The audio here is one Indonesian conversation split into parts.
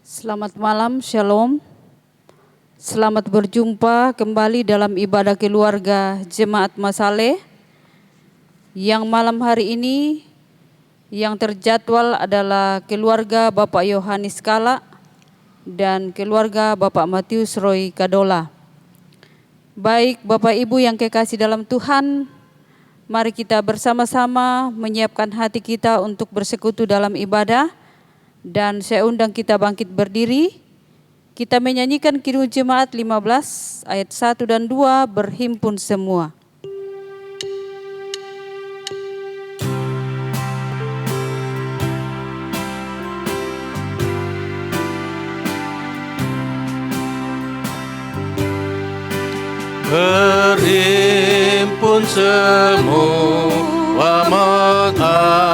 Selamat malam, Shalom. Selamat berjumpa kembali dalam ibadah keluarga Jemaat Masaleh. Yang malam hari ini yang terjadwal adalah keluarga Bapak Yohanes Kala dan keluarga Bapak Matius Roy Kadola. Baik Bapak Ibu yang kekasih dalam Tuhan, mari kita bersama-sama menyiapkan hati kita untuk bersekutu dalam ibadah. Dan saya undang kita bangkit berdiri. Kita menyanyikan Kidung Jemaat 15 ayat 1 dan 2, berhimpun semua. Berhimpun semua menghadap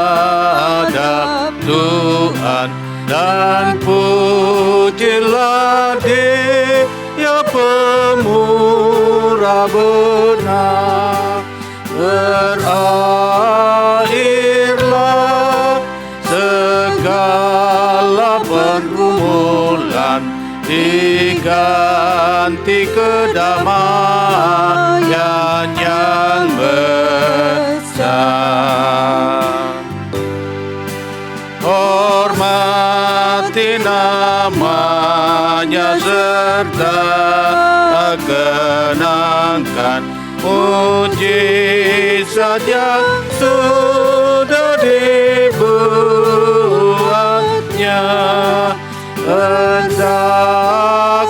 Tuhan, dan pujilah Dia pemurah benar. Berakhirlah segala pergumulan, diganti kedamaian yang besar. Hormati namanya serta kenangkan mujizat yang sudah dibuatnya. Hendaklah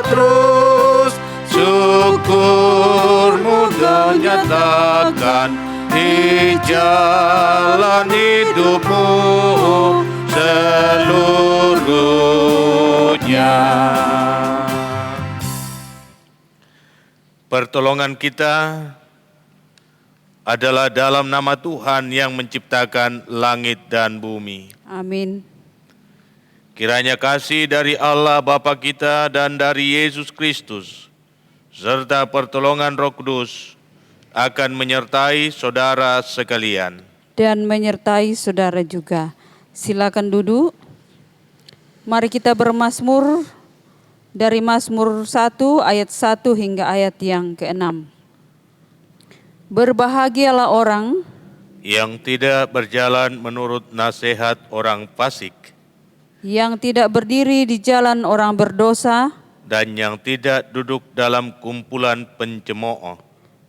terus syukurmu dinyatakan di jalan hidupmu seluruhnya. Pertolongan kita adalah dalam nama Tuhan yang menciptakan langit dan bumi. Amin. Kiranya kasih dari Allah Bapa kita dan dari Yesus Kristus, serta pertolongan Roh Kudus akan menyertai saudara sekalian. Dan menyertai saudara juga. Silakan duduk. Mari kita bermazmur dari Mazmur 1 ayat 1 hingga ayat yang ke-6. Berbahagialah orang yang tidak berjalan menurut nasihat orang fasik, yang tidak berdiri di jalan orang berdosa, dan yang tidak duduk dalam kumpulan pencemooh,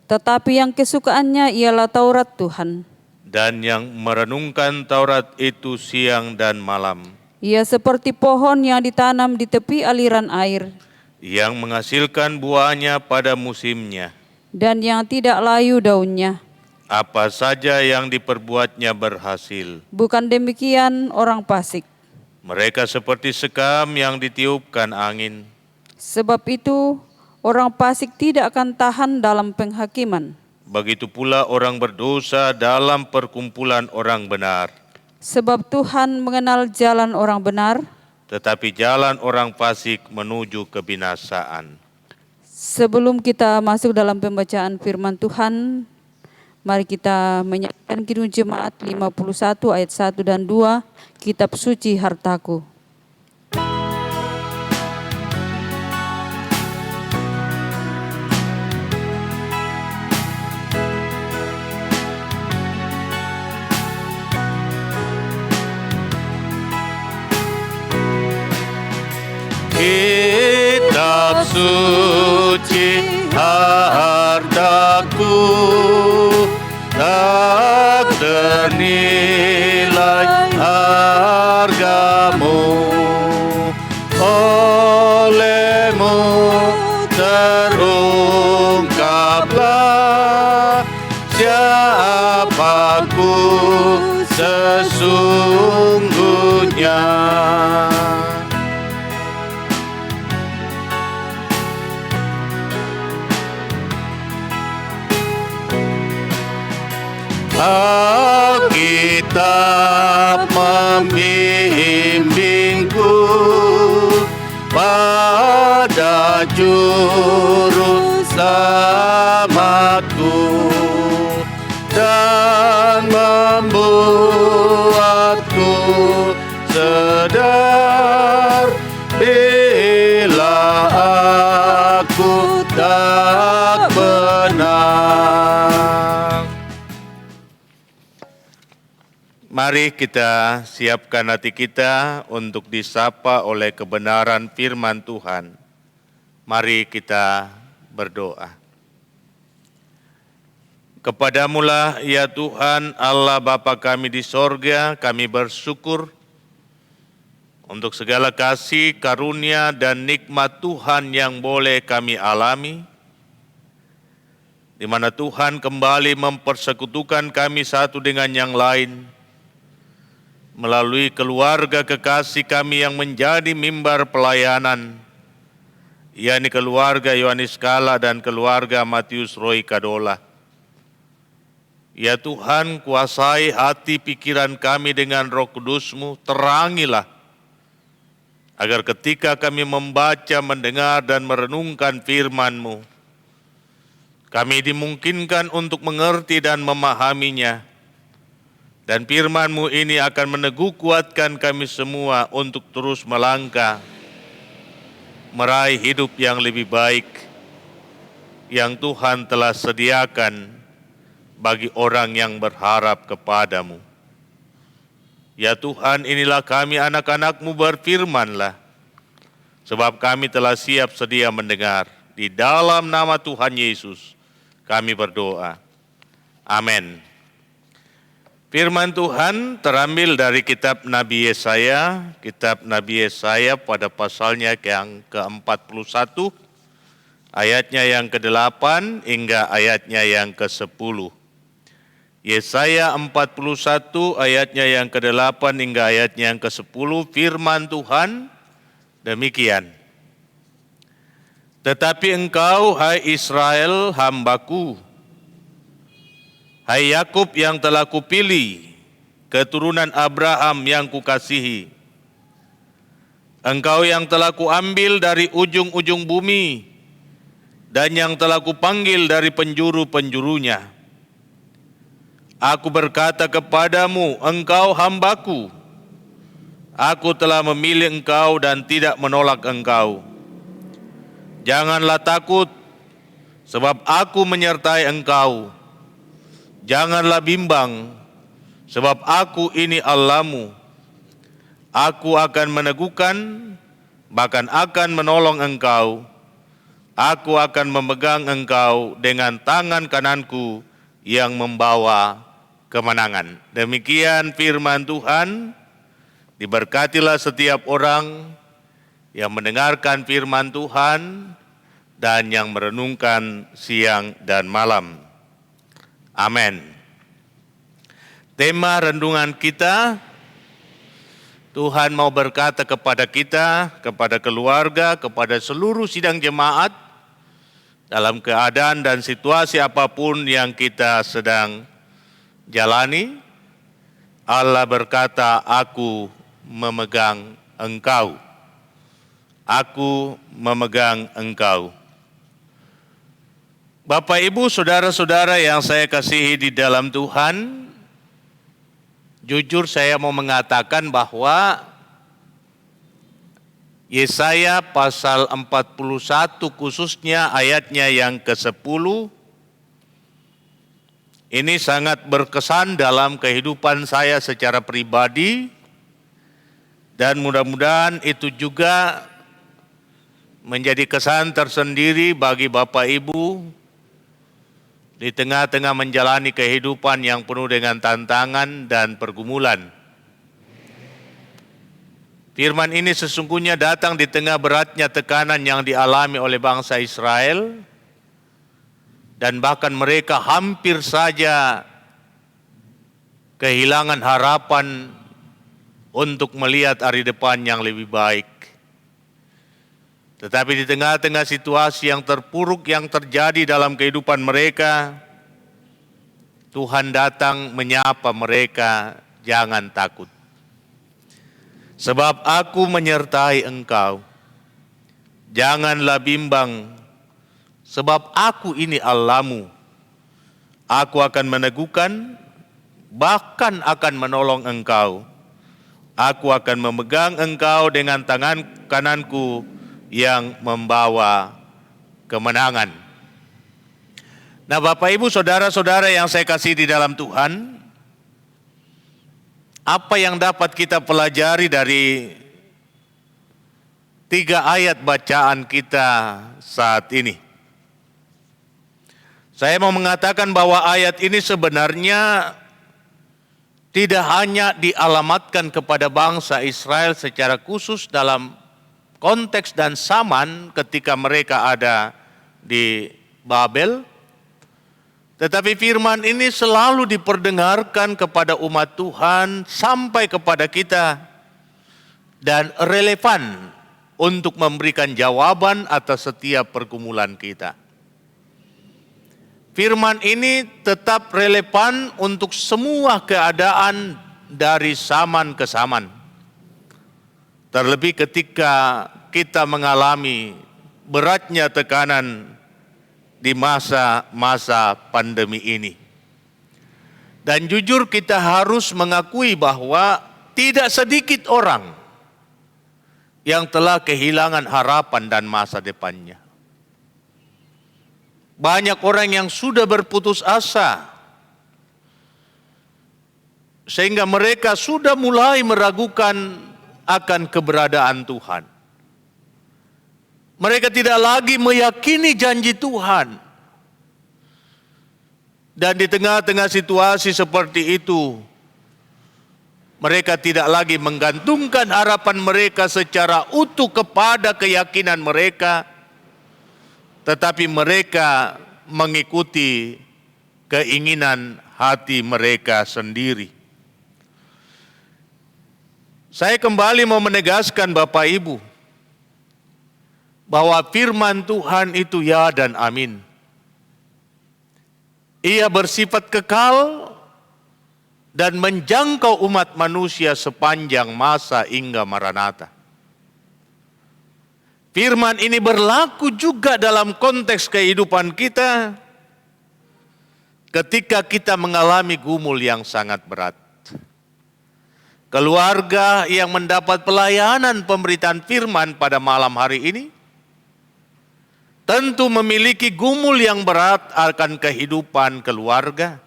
tetapi yang kesukaannya ialah Taurat Tuhan, dan yang merenungkan Taurat itu siang dan malam. Ia seperti pohon yang ditanam di tepi aliran air, yang menghasilkan buahnya pada musimnya, dan yang tidak layu daunnya. apa saja yang diperbuatnya berhasil. Bukan demikian orang fasik. Mereka seperti sekam yang ditiupkan angin. Sebab itu orang fasik tidak akan tahan dalam penghakiman. Begitu pula orang berdosa dalam perkumpulan orang benar. Sebab Tuhan mengenal jalan orang benar, Tetapi jalan orang fasik menuju kebinasaan. Sebelum kita masuk dalam pembacaan firman Tuhan, mari kita menyanyikan Kidung Jemaat 51 ayat 1 dan 2, Kitab Suci Hartaku. Kitab suci hartaku, tak ternilai hargamu. Olehmu terungkaplah siapaku sesungguhnya. Alkitab membimbingku pada juru selamatku dan membuatku sadar Mari kita siapkan hati kita untuk disapa oleh kebenaran firman Tuhan. Mari kita berdoa. Kepadamu-lah ya Tuhan Allah Bapa kami di sorga, kami bersyukur untuk segala kasih, karunia, dan nikmat Tuhan yang boleh kami alami, di mana Tuhan kembali mempersekutukan kami satu dengan yang lain, melalui keluarga kekasih kami yang menjadi mimbar pelayanan, yakni keluarga Yohanes Kala dan keluarga Matius Roy Kadola. Ya Tuhan, kuasai hati pikiran kami dengan Roh Kudus-Mu, terangilah, agar ketika kami membaca, mendengar, dan merenungkan firman-Mu, kami dimungkinkan untuk mengerti dan memahaminya. Dan firman-Mu ini akan meneguh kuatkan kami semua untuk terus melangkah, meraih hidup yang lebih baik, yang Tuhan telah sediakan bagi orang yang berharap kepada-Mu. Ya Tuhan, inilah kami anak-anak-Mu, berfirman-lah, sebab kami telah siap sedia mendengar. Di dalam nama Tuhan Yesus kami berdoa. Amin. Firman Tuhan terambil dari kitab Nabi Yesaya, pada pasalnya yang ke-41, ayatnya yang ke-8 hingga ayatnya yang ke-10. Yesaya 41 ayatnya yang ke-8 hingga ayatnya yang ke-10, firman Tuhan demikian. Tetapi engkau, hai Israel, hamba-Ku, hai Yakub yang telah Kupilih, keturunan Abraham yang Kukasihi, engkau yang telah Kuambil dari ujung-ujung bumi, dan yang telah Kupanggil dari penjuru-penjurunya. Aku berkata kepadamu, engkau hamba-Ku, aku telah memilih engkau dan tidak menolak engkau. Janganlah takut, sebab aku menyertai engkau. Janganlah bimbang, sebab aku ini Allah-Mu. Aku akan meneguhkan, bahkan akan menolong engkau. Aku akan memegang engkau dengan tangan kananku yang membawa kemenangan. Demikian firman Tuhan. Diberkatilah setiap orang yang mendengarkan firman Tuhan dan yang merenungkan siang dan malam. Amin. Tema renungan kita, Tuhan mau berkata kepada kita, kepada keluarga, kepada seluruh sidang jemaat, dalam keadaan dan situasi apapun yang kita sedang jalani, Allah berkata, aku memegang engkau. Aku memegang engkau. Bapak, Ibu, saudara-saudara yang saya kasihi di dalam Tuhan, jujur saya mau mengatakan bahwa Yesaya pasal 41 khususnya ayatnya yang ke-10, ini sangat berkesan dalam kehidupan saya secara pribadi, dan mudah-mudahan itu juga menjadi kesan tersendiri bagi Bapak Ibu, di tengah-tengah menjalani kehidupan yang penuh dengan tantangan dan pergumulan. Firman ini sesungguhnya datang di tengah beratnya tekanan yang dialami oleh bangsa Israel, dan bahkan mereka hampir saja kehilangan harapan untuk melihat hari depan yang lebih baik. Tetapi di tengah-tengah situasi yang terpuruk yang terjadi dalam kehidupan mereka, Tuhan datang menyapa mereka, jangan takut. Sebab aku menyertai engkau. Janganlah bimbang, sebab aku ini Allah-Mu. Aku akan meneguhkan, bahkan akan menolong engkau. Aku akan memegang engkau dengan tangan kananku yang membawa kemenangan. Nah, Bapak, Ibu, saudara-saudara yang saya kasih di dalam Tuhan, Apa yang dapat kita pelajari dari 3 ayat bacaan kita saat ini? Saya mau mengatakan bahwa ayat ini sebenarnya tidak hanya dialamatkan kepada bangsa Israel secara khusus dalam konteks dan zaman ketika mereka ada di Babel, tetapi firman ini selalu diperdengarkan kepada umat Tuhan sampai kepada kita dan relevan untuk memberikan jawaban atas setiap pergumulan kita. Firman ini tetap relevan untuk semua keadaan dari zaman ke zaman. Terlebih ketika kita mengalami beratnya tekanan di masa-masa pandemi ini. Dan jujur kita harus mengakui bahwa tidak sedikit orang yang telah kehilangan harapan dan masa depannya. Banyak orang yang sudah berputus asa, sehingga mereka sudah mulai meragukan akan keberadaan Tuhan. Mereka tidak lagi meyakini janji Tuhan. Dan di tengah-tengah situasi seperti itu, mereka tidak lagi menggantungkan harapan mereka secara utuh kepada keyakinan mereka, tetapi mereka mengikuti keinginan hati mereka sendiri. Saya kembali mau menegaskan Bapak Ibu, bahwa firman Tuhan itu ya dan amin. Ia bersifat kekal dan menjangkau umat manusia sepanjang masa hingga Maranatha. Firman ini berlaku juga dalam konteks kehidupan kita ketika kita mengalami gumul yang sangat berat. Keluarga yang mendapat pelayanan pemberitaan firman pada malam hari ini tentu memiliki gumul yang berat akan kehidupan keluarga.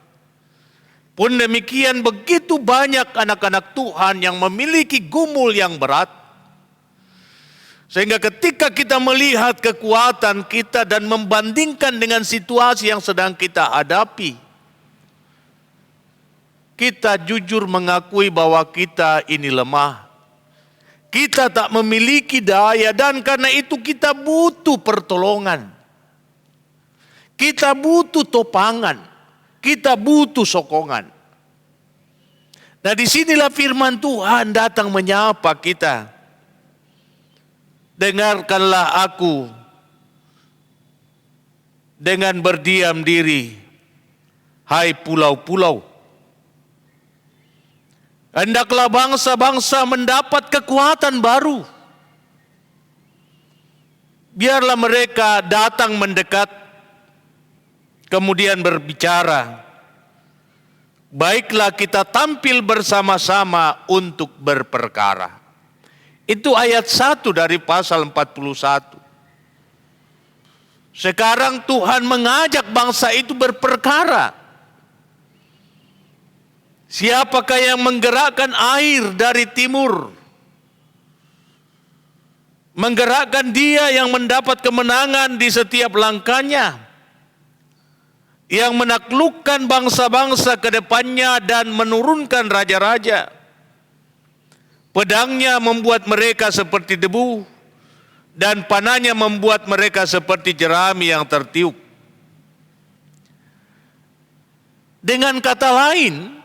Pun demikian begitu banyak anak-anak Tuhan yang memiliki gumul yang berat. Sehingga ketika kita melihat kekuatan kita dan membandingkan dengan situasi yang sedang kita hadapi, kita jujur mengakui bahwa kita ini lemah. Kita tak memiliki daya dan karena itu kita butuh pertolongan. Kita butuh topangan. Kita butuh sokongan. Nah, disinilah firman Tuhan datang menyapa kita. Dengarkanlah aku dengan berdiam diri, hai pulau-pulau. Hendaklah bangsa-bangsa mendapat kekuatan baru. Biarlah mereka datang mendekat, kemudian berbicara. Baiklah kita tampil bersama-sama untuk berperkara. Itu ayat 1 dari pasal 41. Sekarang Tuhan mengajak bangsa itu berperkara. Siapakah yang menggerakkan air dari timur? Menggerakkan dia yang mendapat kemenangan di setiap langkahnya. Yang menaklukkan bangsa-bangsa ke depannya dan menurunkan raja-raja. Pedangnya membuat mereka seperti debu, dan panahnya membuat mereka seperti jerami yang tertiup. Dengan kata lain,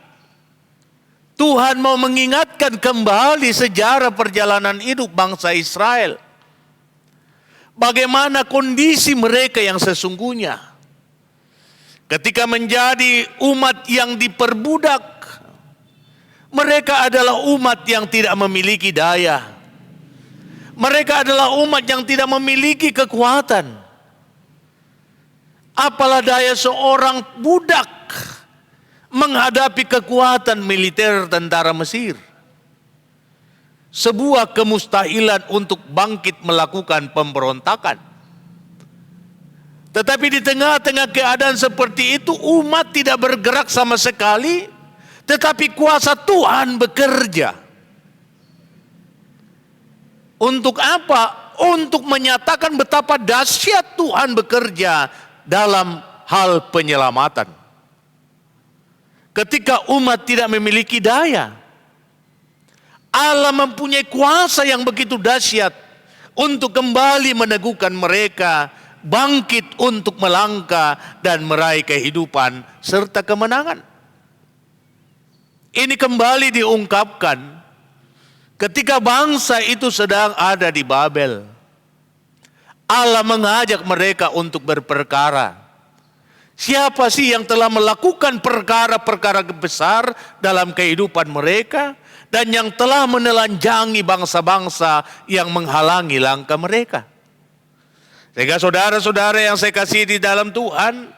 Tuhan mau mengingatkan kembali sejarah perjalanan hidup bangsa Israel. Bagaimana kondisi mereka yang sesungguhnya. Ketika menjadi umat yang diperbudak, mereka adalah umat yang tidak memiliki daya. Mereka adalah umat yang tidak memiliki kekuatan. Apalah daya seorang budak menghadapi kekuatan militer tentara Mesir. Sebuah kemustahilan untuk bangkit melakukan pemberontakan. Tetapi di tengah-tengah keadaan seperti itu, umat tidak bergerak sama sekali. Tetapi kuasa Tuhan bekerja. Untuk apa? Untuk menyatakan betapa dahsyat Tuhan bekerja dalam hal penyelamatan. Ketika umat tidak memiliki daya, Allah mempunyai kuasa yang begitu dahsyat untuk kembali meneguhkan mereka, bangkit untuk melangkah dan meraih kehidupan serta kemenangan. Ini kembali diungkapkan ketika bangsa itu sedang ada di Babel. Allah mengajak mereka untuk berperkara. Siapa sih yang telah melakukan perkara-perkara besar dalam kehidupan mereka dan yang telah menelanjangi bangsa-bangsa yang menghalangi langkah mereka? Sehingga saudara-saudara yang saya kasih di dalam Tuhan,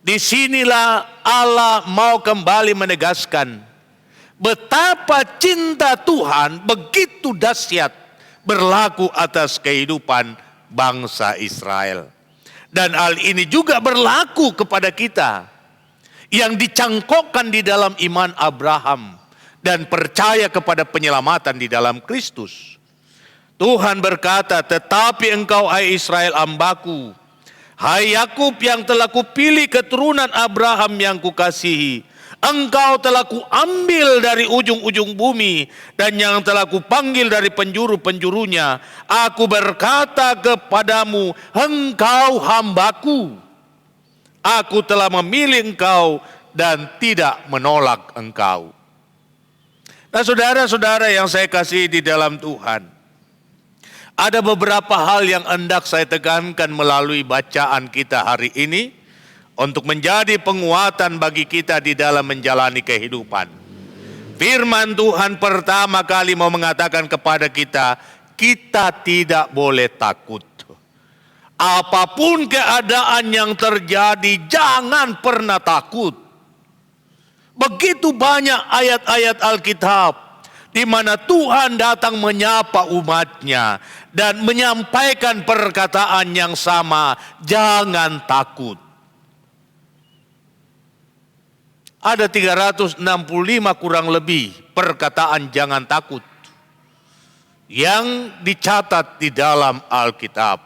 disinilah Allah mau kembali menegaskan betapa cinta Tuhan begitu dahsyat berlaku atas kehidupan bangsa Israel. Dan hal ini juga berlaku kepada kita yang dicangkokkan di dalam iman Abraham dan percaya kepada penyelamatan di dalam Kristus. Tuhan berkata, tetapi engkau hai Israel hambaku, hai Yakub yang telah kupilih keturunan Abraham yang kukasihi, engkau telah kuambil dari ujung-ujung bumi dan yang telah kupanggil dari penjuru-penjurunya. Aku berkata kepadamu, engkau hambaku. Aku telah memilih engkau dan tidak menolak engkau. Nah saudara-saudara yang saya kasih di dalam Tuhan, ada beberapa hal yang hendak saya tekankan melalui bacaan kita hari ini untuk menjadi penguatan bagi kita di dalam menjalani kehidupan. Firman Tuhan pertama kali mau mengatakan kepada kita, kita tidak boleh takut. Apapun keadaan yang terjadi, jangan pernah takut. Begitu banyak ayat-ayat Alkitab di mana Tuhan datang menyapa umatnya dan menyampaikan perkataan yang sama, jangan takut. Ada 365 kurang lebih perkataan jangan takut yang dicatat di dalam Alkitab.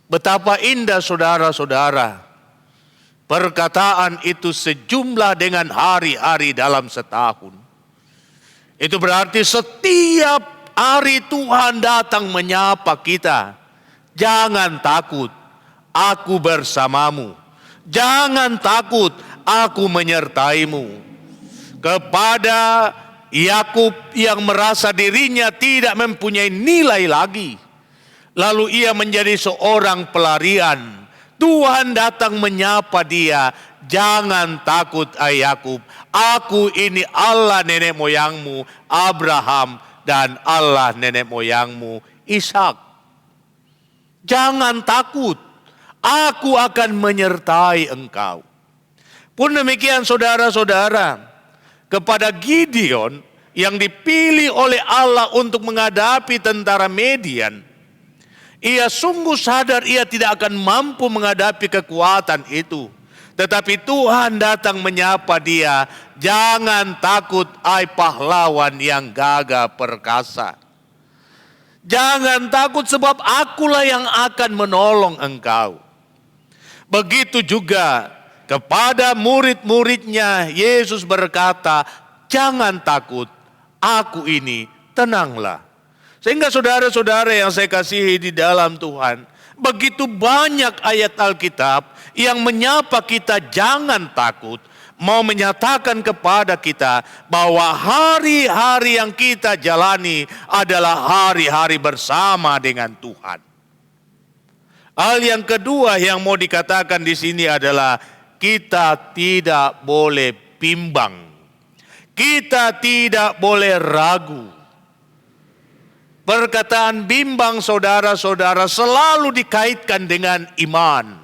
Betapa indah saudara-saudara, perkataan itu sejumlah dengan hari-hari dalam setahun. Itu berarti setiap hari Tuhan datang menyapa kita. Jangan takut, aku bersamamu. Jangan takut, aku menyertaimu. Kepada Yakub yang merasa dirinya tidak mempunyai nilai lagi, lalu ia menjadi seorang pelarian, Tuhan datang menyapa dia, jangan takut hai Yakub, aku ini Allah nenek moyangmu Abraham dan Allah nenek moyangmu Ishak. Jangan takut, aku akan menyertai engkau. Pun demikian saudara-saudara, kepada Gideon yang dipilih oleh Allah untuk menghadapi tentara Median, ia sungguh sadar ia tidak akan mampu menghadapi kekuatan itu. Tetapi Tuhan datang menyapa dia, jangan takut hai pahlawan yang gagah perkasa. Jangan takut sebab akulah yang akan menolong engkau. Begitu juga kepada murid-muridnya Yesus berkata, jangan takut, aku ini, tenanglah. Sehingga saudara-saudara yang saya kasihi di dalam Tuhan, begitu banyak ayat Alkitab yang menyapa kita jangan takut, mau menyatakan kepada kita bahwa hari-hari yang kita jalani adalah hari-hari bersama dengan Tuhan. Hal yang kedua yang mau dikatakan di sini adalah kita tidak boleh bimbang. Kita tidak boleh ragu. Perkataan bimbang saudara-saudara selalu dikaitkan dengan iman.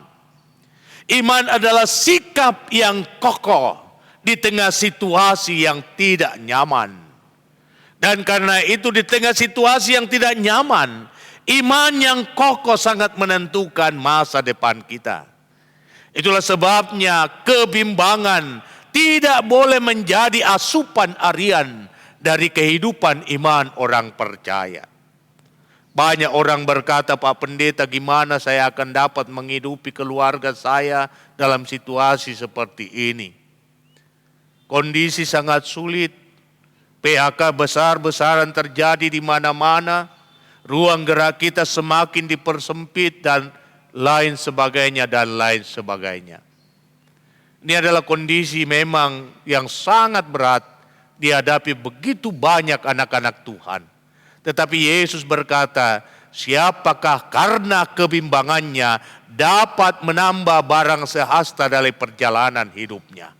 Iman adalah sikap yang kokoh di tengah situasi yang tidak nyaman. Dan karena itu di tengah situasi yang tidak nyaman, iman yang kokoh sangat menentukan masa depan kita. Itulah sebabnya kebimbangan tidak boleh menjadi asupan harian dari kehidupan iman orang percaya. Banyak orang berkata, Pak Pendeta, gimana saya akan dapat menghidupi keluarga saya dalam situasi seperti ini? Kondisi sangat sulit, PHK besar-besaran terjadi di mana-mana, ruang gerak kita semakin dipersempit dan lain sebagainya dan lain sebagainya. Ini adalah kondisi memang yang sangat berat dihadapi begitu banyak anak-anak Tuhan. Tetapi Yesus berkata, siapakah karena kebimbangannya dapat menambah barang sehasta dari perjalanan hidupnya.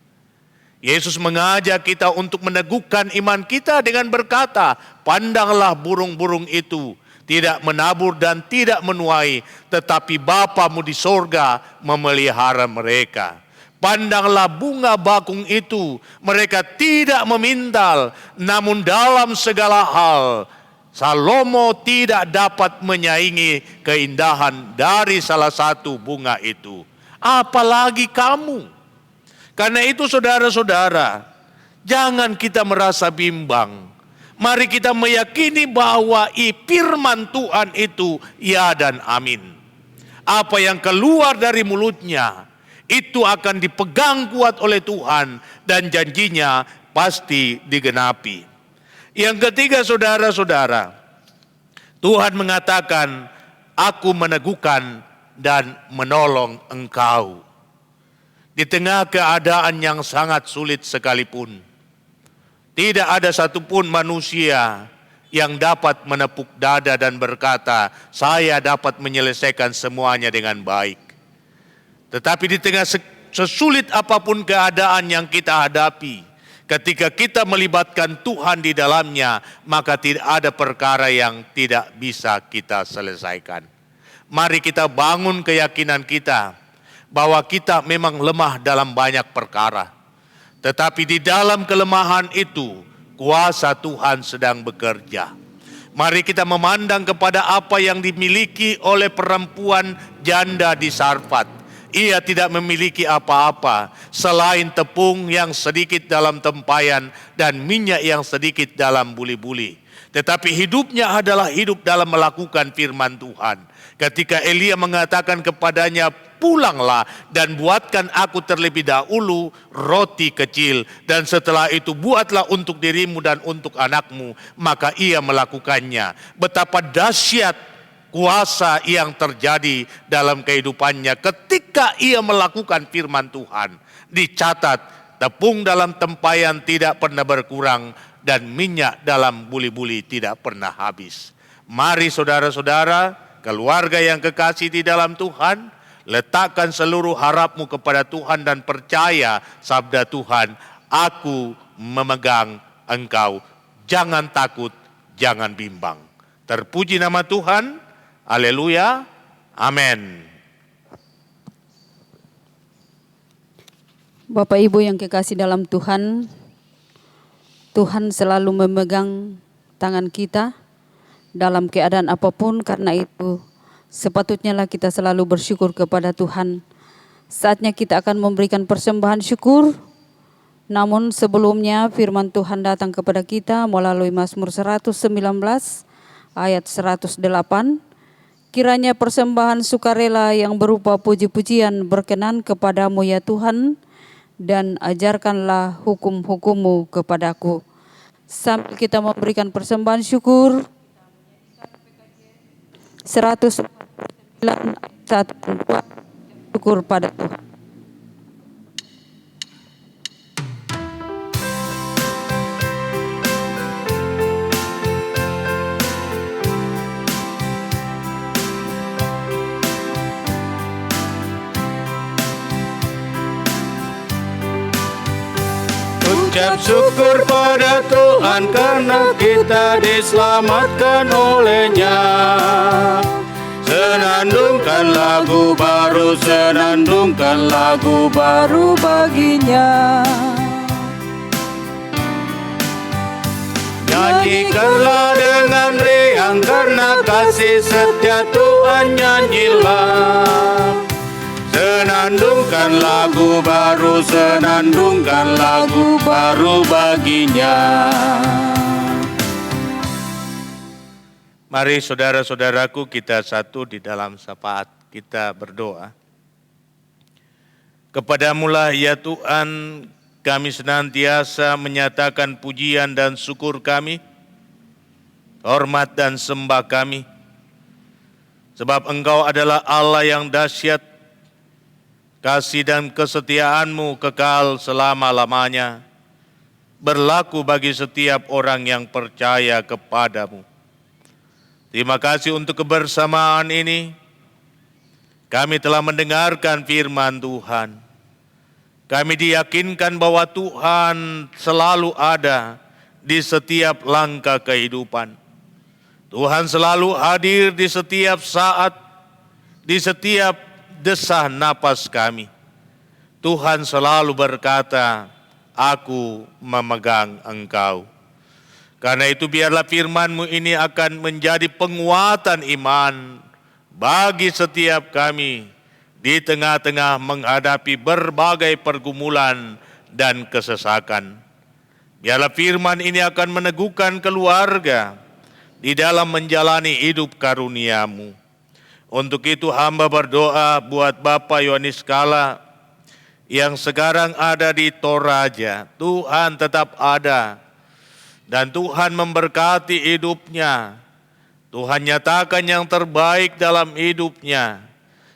Yesus mengajak kita untuk meneguhkan iman kita dengan berkata, pandanglah burung-burung itu, tidak menabur dan tidak menuai, tetapi Bapamu di sorga memelihara mereka. Pandanglah bunga bakung itu, mereka tidak memintal, namun dalam segala hal Salomo tidak dapat menyaingi keindahan dari salah satu bunga itu. Apalagi kamu. Karena itu saudara-saudara, jangan kita merasa bimbang. Mari kita meyakini bahwa firman Tuhan itu ya dan amin. Apa yang keluar dari mulutnya itu akan dipegang kuat oleh Tuhan dan janjinya pasti digenapi. Yang ketiga saudara-saudara, Tuhan mengatakan, aku meneguhkan dan menolong engkau. Di tengah keadaan yang sangat sulit sekalipun, tidak ada satupun manusia yang dapat menepuk dada dan berkata, saya dapat menyelesaikan semuanya dengan baik. Tetapi di tengah sesulit apapun keadaan yang kita hadapi, ketika kita melibatkan Tuhan di dalamnya, maka tidak ada perkara yang tidak bisa kita selesaikan. Mari kita bangun keyakinan kita bahwa kita memang lemah dalam banyak perkara. Tetapi di dalam kelemahan itu, kuasa Tuhan sedang bekerja. Mari kita memandang kepada apa yang dimiliki oleh perempuan janda di Sarfat. Ia tidak memiliki apa-apa selain tepung yang sedikit dalam tempayan dan minyak yang sedikit dalam buli-buli. Tetapi hidupnya adalah hidup dalam melakukan firman Tuhan. Ketika Elia mengatakan kepadanya, pulanglah dan buatkan aku terlebih dahulu roti kecil, dan setelah itu buatlah untuk dirimu dan untuk anakmu, maka ia melakukannya. Betapa dahsyat kuasa yang terjadi dalam kehidupannya ketika ia melakukan firman Tuhan. Dicatat, tepung dalam tempayan tidak pernah berkurang dan minyak dalam buli-buli tidak pernah habis. Mari saudara-saudara, keluarga yang kekasih di dalam Tuhan, letakkan seluruh harapmu kepada Tuhan dan percaya sabda Tuhan, aku memegang engkau, jangan takut, jangan bimbang. Terpuji nama Tuhan. Haleluya, amin. Bapak Ibu yang kekasih dalam Tuhan, Tuhan selalu memegang tangan kita dalam keadaan apapun, karena itu sepatutnya lah kita selalu bersyukur kepada Tuhan. Saatnya kita akan memberikan persembahan syukur. Namun sebelumnya firman Tuhan datang kepada kita melalui Mazmur 119 ayat 108. Kiranya persembahan sukarela yang berupa puji-pujian berkenan kepadamu ya Tuhan, dan ajarkanlah hukum-hukum-Mu kepadaku. Sambil kita memberikan persembahan syukur, 149 ayat 1 dan 2, syukur pada Tuhan. Ucap syukur pada Tuhan karena kita diselamatkan oleh-Nya. Senandungkan lagu baru, senandungkan lagu baru baginya. Nyanyikanlah dengan riang karena kasih setia Tuhan, nyanyilah. senandungkan lagu baru, senandungkan lagu baru baginya. Mari saudara-saudaraku, kita satu di dalam syafaat kita berdoa. Kepadamu-lah ya Tuhan, kami senantiasa menyatakan pujian dan syukur kami, hormat dan sembah kami, sebab Engkau adalah Allah yang dahsyat, kasih dan kesetiaan-Mu kekal selama-lamanya, berlaku bagi setiap orang yang percaya kepadamu. Terima kasih untuk kebersamaan ini. Kami telah mendengarkan firman Tuhan. Kami diyakinkan bahwa Tuhan selalu ada di setiap langkah kehidupan. Tuhan selalu hadir di setiap saat, di setiap desah napas kami. Tuhan selalu berkata, aku memegang Engkau. Karena itu biarlah firman-Mu ini akan menjadi penguatan iman bagi setiap kami di tengah-tengah menghadapi berbagai pergumulan dan kesesakan. Biarlah firman ini akan meneguhkan keluarga di dalam menjalani hidup karunia-Mu. Untuk itu hamba berdoa buat Bapak Yohanes Kala yang sekarang ada di Toraja. Tuhan tetap ada dan Tuhan memberkati hidupnya. Tuhan nyatakan yang terbaik dalam hidupnya,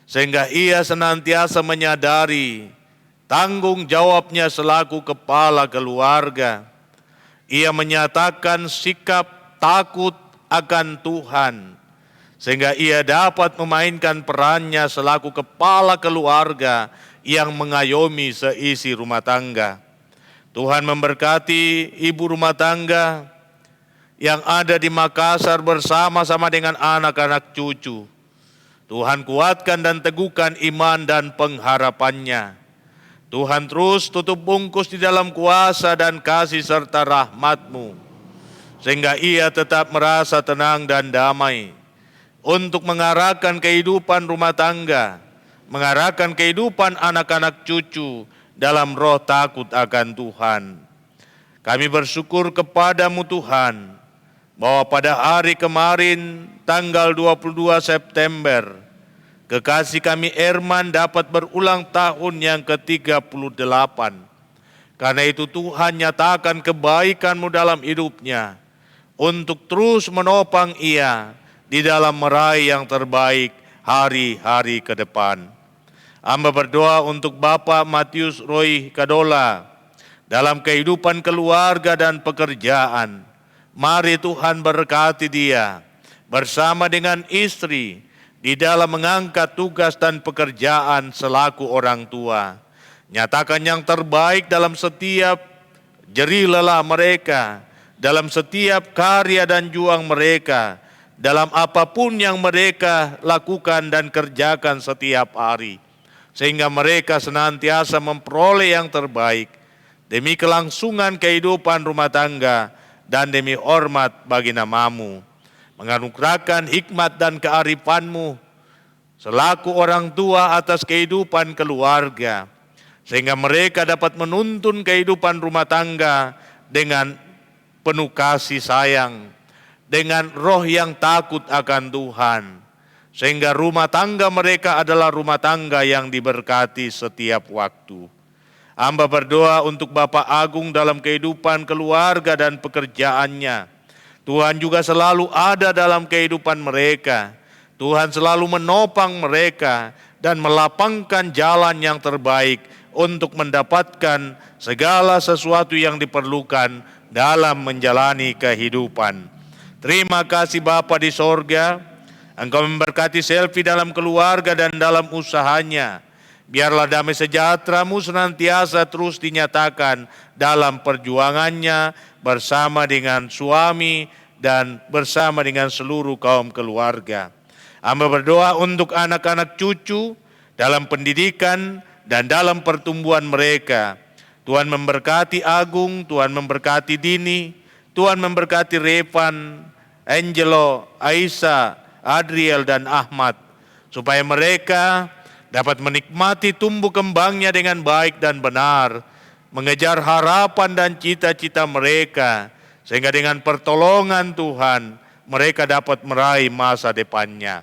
sehingga ia senantiasa menyadari tanggung jawabnya selaku kepala keluarga. Ia menyatakan sikap takut akan Tuhan, sehingga ia dapat memainkan perannya selaku kepala keluarga yang mengayomi seisi rumah tangga. Tuhan memberkati ibu rumah tangga yang ada di Makassar bersama-sama dengan anak-anak cucu. Tuhan kuatkan dan teguhkan iman dan pengharapannya. Tuhan terus tutup bungkus di dalam kuasa dan kasih serta rahmat-Mu, sehingga ia tetap merasa tenang dan damai untuk mengarahkan kehidupan rumah tangga, mengarahkan kehidupan anak-anak cucu dalam roh takut akan Tuhan. Kami bersyukur kepadamu Tuhan, bahwa pada hari kemarin tanggal 22 September, kekasih kami Herman dapat berulang tahun yang ke-38. Karena itu Tuhan nyatakan kebaikan-Mu dalam hidupnya, untuk terus menopang ia di dalam meraih yang terbaik hari-hari ke depan. Hamba berdoa untuk Bapak Matius Roy Kadola dalam kehidupan keluarga dan pekerjaan. Mari Tuhan berkati dia bersama dengan istri di dalam mengangkat tugas dan pekerjaan selaku orang tua. Nyatakan yang terbaik dalam setiap jerih lelah mereka, dalam setiap karya dan juang mereka, dalam apapun yang mereka lakukan dan kerjakan setiap hari, sehingga mereka senantiasa memperoleh yang terbaik demi kelangsungan kehidupan rumah tangga dan demi hormat bagi nama-Mu. Menganugerahkan hikmat dan kearifan-Mu selaku orang tua atas kehidupan keluarga, sehingga mereka dapat menuntun kehidupan rumah tangga dengan penuh kasih sayang, dengan roh yang takut akan Tuhan, sehingga rumah tangga mereka adalah rumah tangga yang diberkati setiap waktu. Hamba berdoa untuk Bapak Agung dalam kehidupan keluarga dan pekerjaannya. Tuhan juga selalu ada dalam kehidupan mereka. Tuhan selalu menopang mereka dan melapangkan jalan yang terbaik untuk mendapatkan segala sesuatu yang diperlukan dalam menjalani kehidupan. Terima kasih Bapa di sorga, Engkau memberkati Selvi dalam keluarga dan dalam usahanya. Biarlah damai sejahtera-Mu senantiasa terus dinyatakan dalam perjuangannya bersama dengan suami dan bersama dengan seluruh kaum keluarga. Hamba berdoa untuk anak-anak cucu dalam pendidikan dan dalam pertumbuhan mereka. Tuhan memberkati Agung, Tuhan memberkati Dini, Tuhan memberkati Revan, Angelo, Aisyah, Adriel dan Ahmad, supaya mereka dapat menikmati tumbuh kembangnya dengan baik dan benar, mengejar harapan dan cita-cita mereka, sehingga dengan pertolongan Tuhan, mereka dapat meraih masa depannya.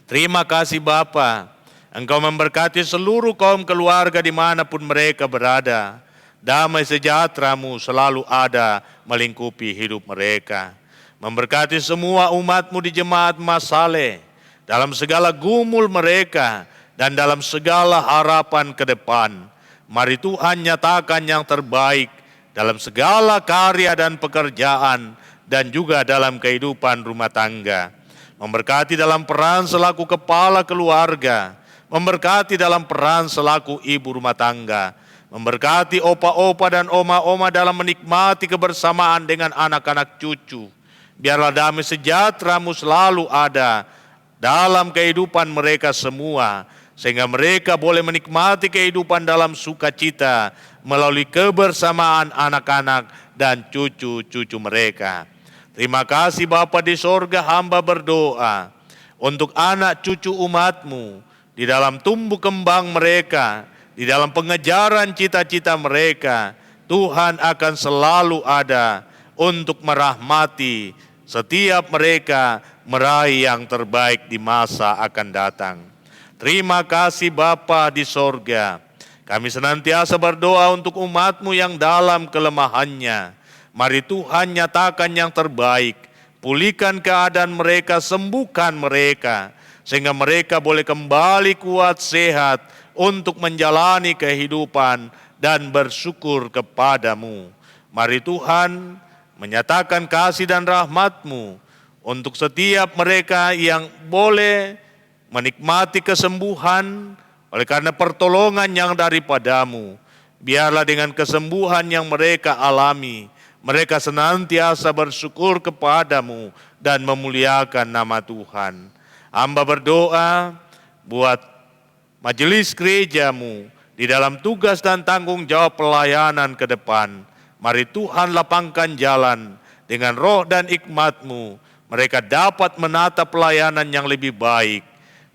Terima kasih Bapa, Engkau memberkati seluruh kaum keluarga dimanapun mereka berada. Damai sejahtera-Mu selalu ada melingkupi hidup mereka. Memberkati semua umat-Mu di Jemaat Masale, dalam segala gumul mereka dan dalam segala harapan ke depan. Mari Tuhan nyatakan yang terbaik dalam segala karya dan pekerjaan dan juga dalam kehidupan rumah tangga. Memberkati dalam peran selaku kepala keluarga, memberkati dalam peran selaku ibu rumah tangga, memberkati opa-opa dan oma-oma dalam menikmati kebersamaan dengan anak-anak cucu. Biarlah damai sejahtera-Mu selalu ada dalam kehidupan mereka semua, sehingga mereka boleh menikmati kehidupan dalam sukacita melalui kebersamaan anak-anak dan cucu-cucu mereka. Terima kasih Bapa di sorga, hamba berdoa untuk anak cucu umat-Mu di dalam tumbuh kembang mereka, di dalam pengejaran cita-cita mereka. Tuhan akan selalu ada untuk merahmati setiap mereka meraih yang terbaik di masa akan datang. Terima kasih Bapa di sorga. Kami senantiasa berdoa untuk umat-Mu yang dalam kelemahannya. Mari Tuhan nyatakan yang terbaik, pulihkan keadaan mereka, sembuhkan mereka, sehingga mereka boleh kembali kuat, sehat, untuk menjalani kehidupan dan bersyukur kepada-Mu. Mari Tuhan menyatakan kasih dan rahmat-Mu untuk setiap mereka yang boleh menikmati kesembuhan oleh karena pertolongan yang daripada-Mu. Biarlah dengan kesembuhan yang mereka alami, mereka senantiasa bersyukur kepada-Mu dan memuliakan nama Tuhan. Hamba berdoa buat majelis gereja-Mu di dalam tugas dan tanggung jawab pelayanan ke depan. Mari Tuhan lapangkan jalan dengan roh dan hikmat-Mu. Mereka dapat menata pelayanan yang lebih baik.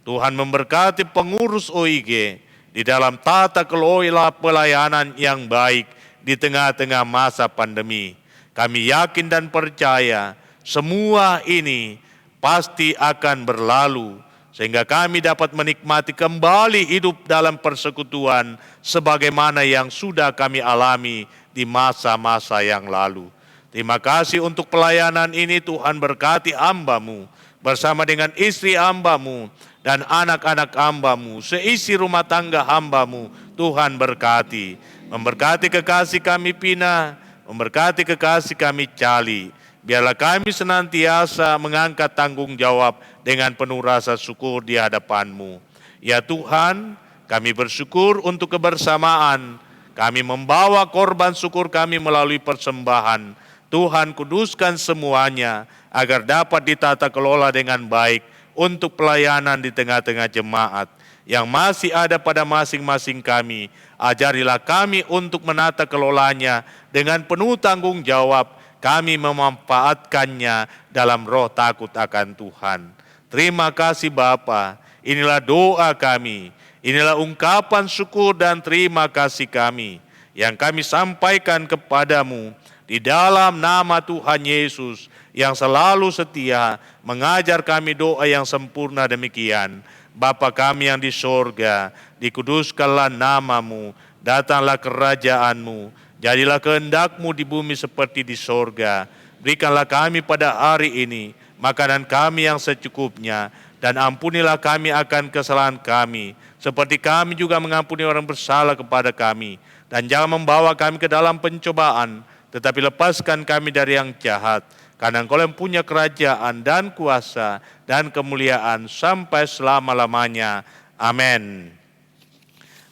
Tuhan memberkati pengurus OIG di dalam tata kelola pelayanan yang baik di tengah-tengah masa pandemi. Kami yakin dan percaya semua ini pasti akan berlalu, sehingga kami dapat menikmati kembali hidup dalam persekutuan sebagaimana yang sudah kami alami di masa-masa yang lalu. Terima kasih untuk pelayanan ini. Tuhan berkati hamba-Mu bersama dengan istri hamba-Mu dan anak-anak hamba-Mu, seisi rumah tangga hamba-Mu. Tuhan berkati, memberkati kekasih kami Pina, memberkati kekasih kami Cali. Biarlah kami senantiasa mengangkat tanggung jawab dengan penuh rasa syukur di hadapan-Mu. Ya Tuhan, kami bersyukur untuk kebersamaan. Kami membawa korban syukur kami melalui persembahan. Tuhan kuduskan semuanya agar dapat ditata kelola dengan baik untuk pelayanan di tengah-tengah jemaat yang masih ada pada masing-masing kami. Ajarilah kami untuk menata kelolanya dengan penuh tanggung jawab. Kami memanfaatkannya dalam roh takut akan Tuhan. Terima kasih Bapa. Inilah doa kami. Inilah ungkapan syukur dan terima kasih kami yang kami sampaikan kepada-Mu di dalam nama Tuhan Yesus yang selalu setia mengajar kami doa yang sempurna demikian. Bapa kami yang di sorga, dikuduskanlah nama-Mu, datanglah kerajaan-Mu, jadilah kehendak-Mu di bumi seperti di sorga. Berikanlah kami pada hari ini makanan kami yang secukupnya, dan ampunilah kami akan kesalahan kami, seperti kami juga mengampuni orang bersalah kepada kami. Dan jangan membawa kami ke dalam pencobaan, tetapi lepaskan kami dari yang jahat. Karena Engkau yang punya kerajaan dan kuasa dan kemuliaan sampai selama-lamanya. Amin.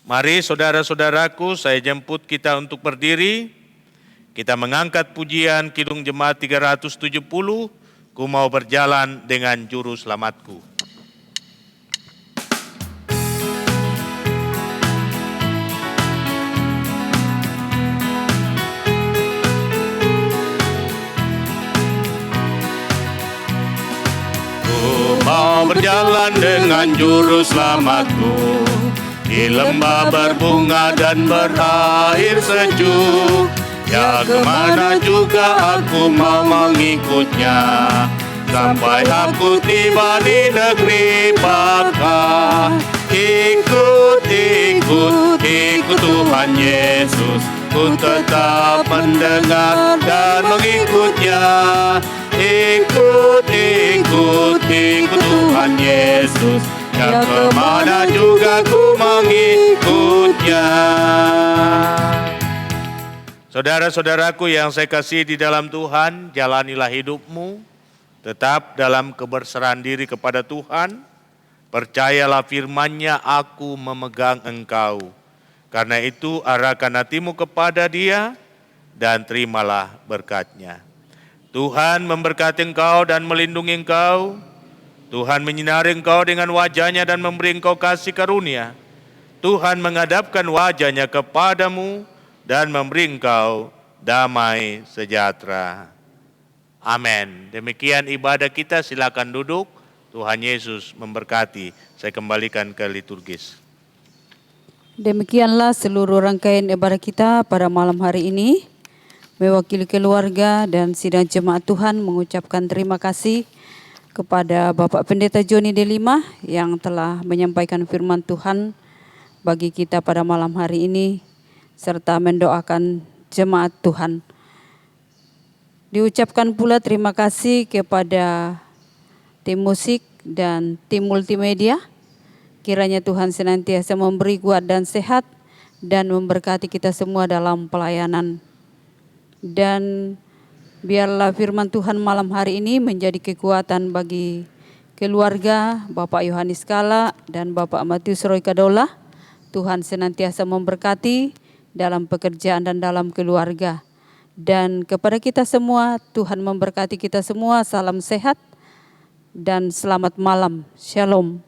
Mari saudara-saudaraku, saya jemput kita untuk berdiri. Kita mengangkat pujian Kidung Jemaat 370, Ku Mau Berjalan Dengan Juru Selamatku. Ku mau berjalan dengan juru selamatku. Di lembah berbunga dan berair sejuk, ya kemana juga aku mau mengikutnya. Sampai aku tiba di negeri Baka. Ikut Tuhan Yesus, ku tetap mendengar dan mengikutnya. Ikut Tuhan Yesus, ya kemana juga ku mengikutnya. Saudara-saudaraku yang saya kasihi di dalam Tuhan, jalanilah hidupmu tetap dalam keberserah diri kepada Tuhan. Percayalah firman-Nya, aku memegang engkau. Karena itu arahkan hatimu kepada Dia dan terimalah berkat-Nya. Tuhan memberkati engkau dan melindungi engkau. Tuhan menyinari engkau dengan wajah-Nya dan memberi engkau kasih karunia. Tuhan menghadapkan wajah-Nya kepadamu dan memberi engkau damai sejahtera. Amin. Demikian ibadah kita, silakan duduk. Tuhan Yesus memberkati. Saya kembalikan ke liturgis. Demikianlah seluruh rangkaian ibadah kita pada malam hari ini. Mewakili keluarga dan sidang jemaat Tuhan mengucapkan terima kasih kepada Bapak Pendeta Joni Delima yang telah menyampaikan firman Tuhan bagi kita pada malam hari ini, serta mendoakan jemaat Tuhan. Diucapkan pula terima kasih kepada tim musik dan tim multimedia. Kiranya Tuhan senantiasa memberi kuat dan sehat dan memberkati kita semua dalam pelayanan. Dan biarlah firman Tuhan malam hari ini menjadi kekuatan bagi keluarga Bapak Yohanes Kala dan Bapak Matius Roy Kadola. Tuhan senantiasa memberkati dalam pekerjaan dan dalam keluarga. Dan kepada kita semua, Tuhan memberkati kita semua. Salam sehat dan selamat malam. Shalom.